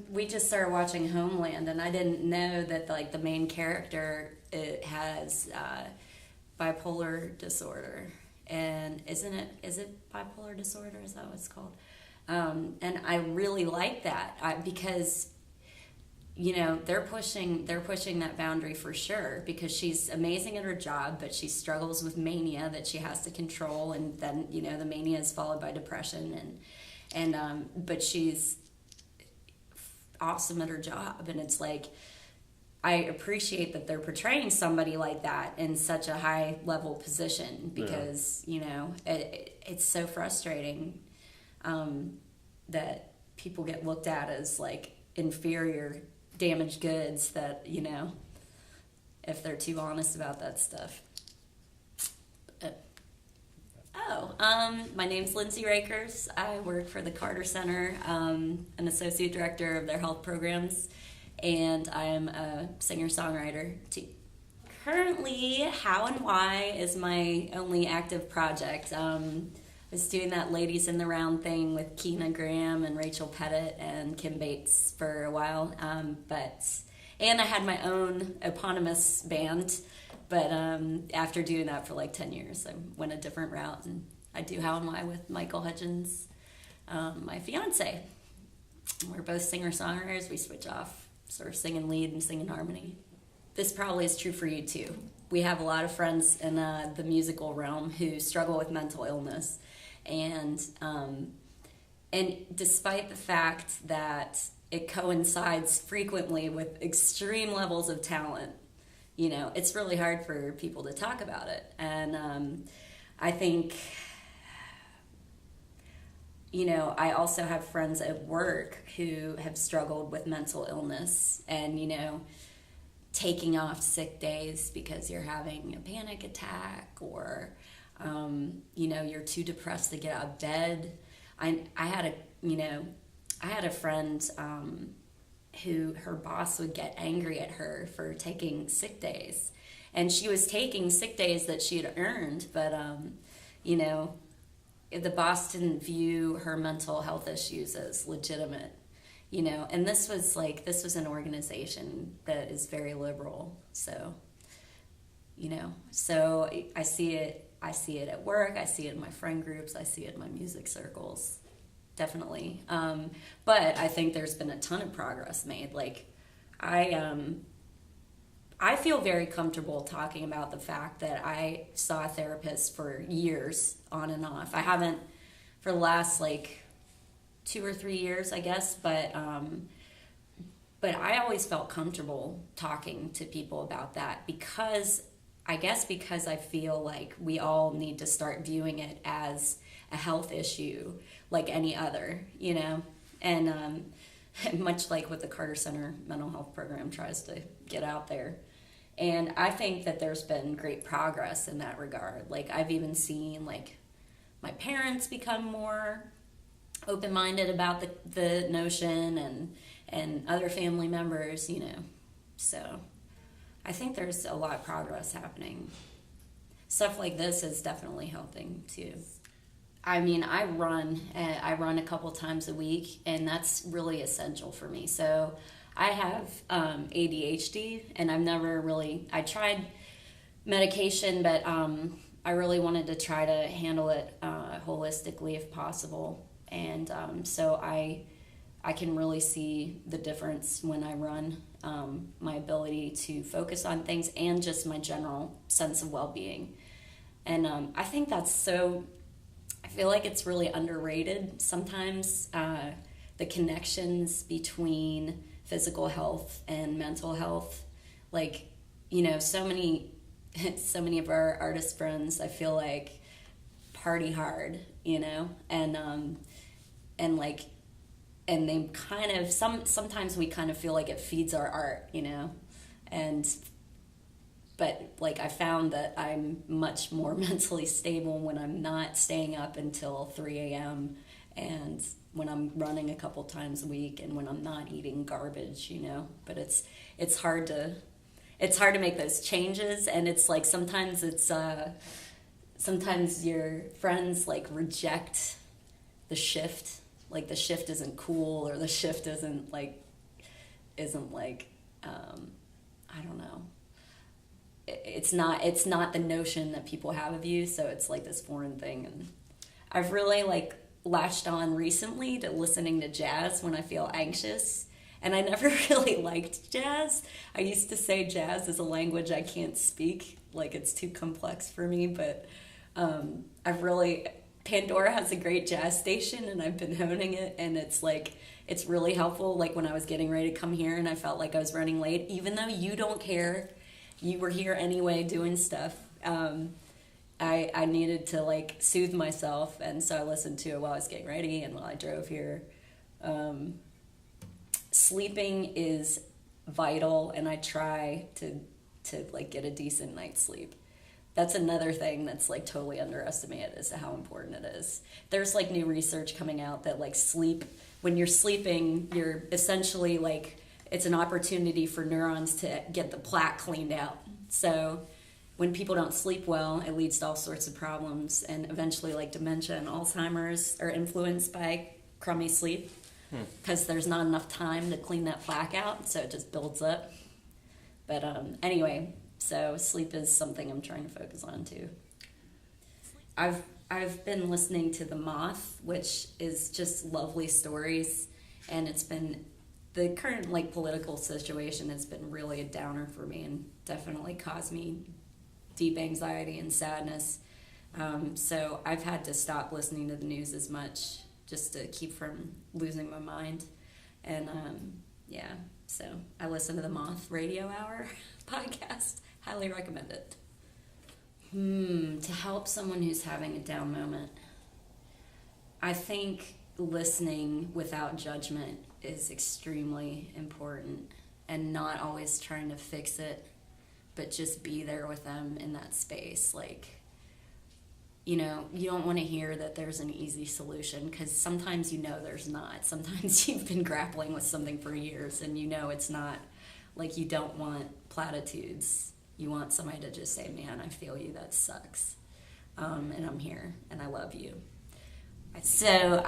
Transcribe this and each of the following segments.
We just started watching Homeland, and I didn't know that like the main character it has bipolar disorder, and is it bipolar disorder? Is that what it's called? And I really like that because they're pushing that boundary for sure, because she's amazing at her job, but she struggles with mania that she has to control, and then the mania is followed by depression, and but she's awesome at her job, and it's like I appreciate that they're portraying somebody like that in such a high level position, because it's so frustrating that people get looked at as like inferior, damaged goods, that if they're too honest about that stuff. My name's Lindsay Rakers. I work for the Carter Center, an associate director of their health programs, and I'm a singer-songwriter too. Currently, How and Why is my only active project. I was doing that Ladies in the Round thing with Keena Graham and Rachel Pettit and Kim Bates for a while, and I had my own eponymous band, but after doing that for like 10 years, I went a different route, and I do How and Why with Michael Hudgens, my fiance. We're both singer-songwriters. We switch off, sort of singing lead and singing harmony. This probably is true for you too. We have a lot of friends in the musical realm who struggle with mental illness, and despite the fact that it coincides frequently with extreme levels of talent, it's really hard for people to talk about it. And I think, I also have friends at work who have struggled with mental illness, and, taking off sick days because you're having a panic attack, or, you're too depressed to get out of bed. I had a friend who her boss would get angry at her for taking sick days, and she was taking sick days that she had earned, but the boss didn't view her mental health issues as legitimate, and this was an organization that is very liberal, so so I see it at work, I see it in my friend groups, I see it in my music circles. Definitely. But I think there's been a ton of progress made. Like, I feel very comfortable talking about the fact that I saw a therapist for years on and off. I haven't for the last 2 or 3 years, I guess, but I always felt comfortable talking to people about that, because I feel like we all need to start viewing it as a health issue like any other, and much like what the Carter Center mental health program tries to get out there. And I think that there's been great progress in that regard. Like, I've even seen my parents become more open-minded about the notion, and other family members, so I think there's a lot of progress happening. Stuff like this is definitely helping too. I mean, I run a couple times a week, and that's really essential for me. So I have ADHD, and I tried medication, but I really wanted to try to handle it holistically if possible. And so I can really see the difference when I run, my ability to focus on things and just my general sense of well-being. And I think that's so... I feel like it's really underrated sometimes, the connections between physical health and mental health. So many of our artist friends, I feel like, party hard, and they kind of, sometimes we kind of feel like it feeds our art, but I found that I'm much more mentally stable when I'm not staying up until 3 a.m. and when I'm running a couple times a week, and when I'm not eating garbage, But it's hard to make those changes, and it's sometimes your friends reject the shift, like the shift isn't cool, or the shift isn't like I don't know. It's not the notion that people have of you, so it's like this foreign thing. And I've really like latched on recently to listening to jazz when I feel anxious. And I never really liked jazz. I used to say jazz is a language I can't speak, like it's too complex for me, but Pandora has a great jazz station, and I've been honing it, and it's really helpful. Like when I was getting ready to come here and I felt like I was running late, even though you don't care, you were here anyway doing stuff. I needed to like soothe myself, and so I listened to it while I was getting ready and while I drove here. Sleeping is vital, and I try to like get a decent night's sleep. That's another thing that's like totally underestimated as to how important it is. There's like new research coming out that like sleep, when you're sleeping, you're essentially like, it's an opportunity for neurons to get the plaque cleaned out. So when people don't sleep well, it leads to all sorts of problems, and eventually like dementia and Alzheimer's are influenced by crummy sleep, because there's not enough time to clean that plaque out, so it just builds up. But anyway, so sleep is something I'm trying to focus on too. I've been listening to The Moth, which is just lovely stories, and it's been, the current like political situation has been really a downer for me and definitely caused me deep anxiety and sadness. So I've had to stop listening to the news as much just to keep from losing my mind. And so I listen to the Moth Radio Hour podcast. Highly recommend it. To help someone who's having a down moment, I think listening without judgment is extremely important, and not always trying to fix it, but just be there with them in that space. Like, you know, you don't want to hear that there's an easy solution, because sometimes you know there's not. Sometimes you've been grappling with something for years and you know it's not. Like, you don't want platitudes. You want somebody to just say, man, I feel you, that sucks. And I'm here and I love you. So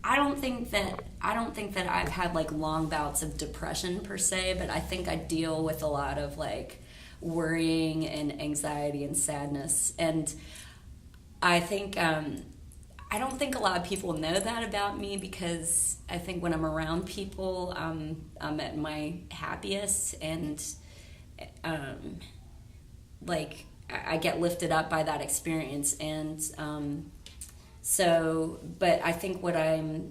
I don't think that I've had like long bouts of depression per se, but I think I deal with a lot of like worrying and anxiety and sadness. And I think I don't think a lot of people know that about me, because I think when I'm around people, I'm at my happiest, and like I get lifted up by that experience. And but I think what I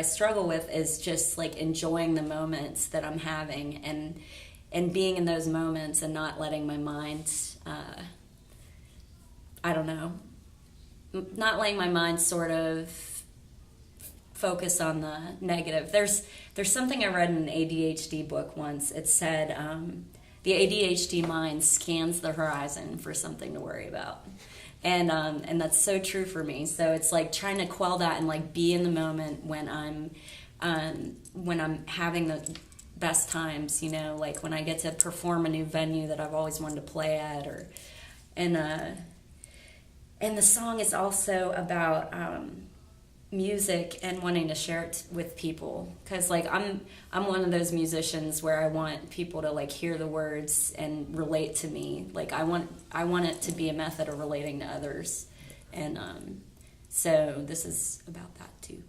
struggle with is just like enjoying the moments that I'm having, and being in those moments and not letting my mind, not letting my mind sort of focus on the negative. There's something I read in an ADHD book once. It said the ADHD mind scans the horizon for something to worry about. And that's so true for me. So it's like trying to quell that and like be in the moment when I'm having the best times, you know, like when I get to perform a new venue that I've always wanted to play at, and the song is also about music and wanting to share it with people, because like I'm one of those musicians where I want people to like hear the words and relate to me. Like I want it to be a method of relating to others, and so this is about that too.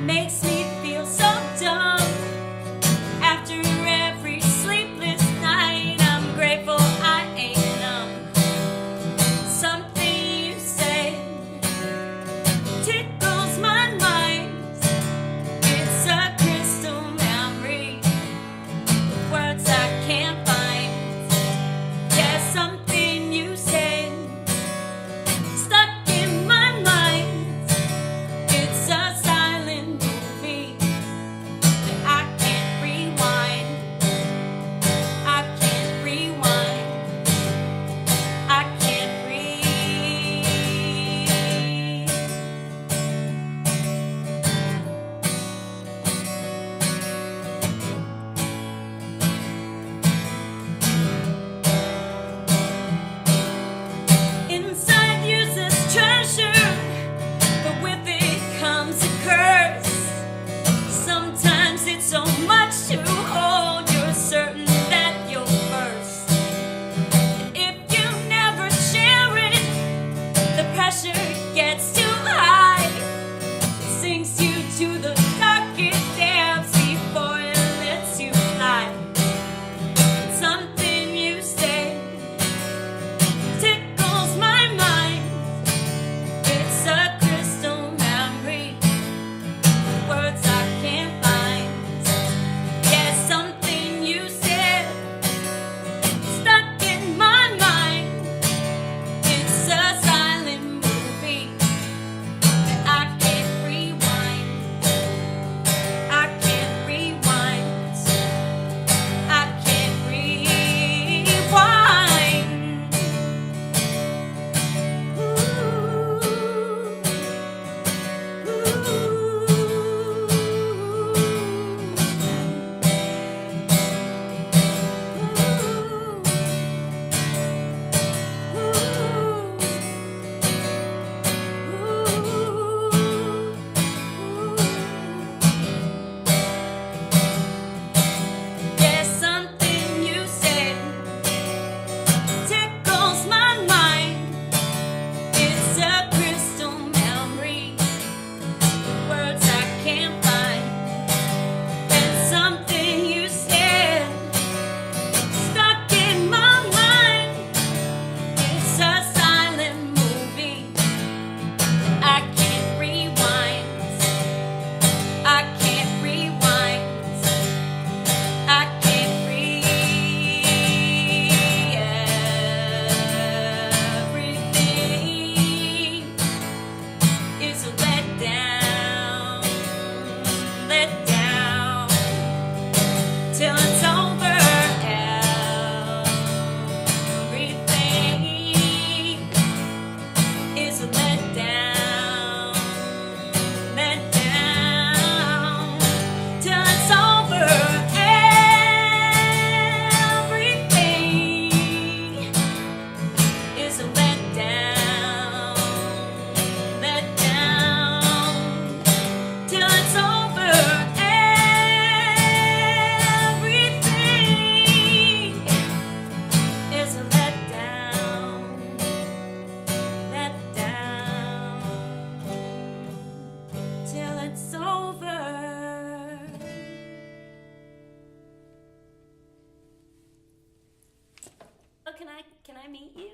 Makes me meet you?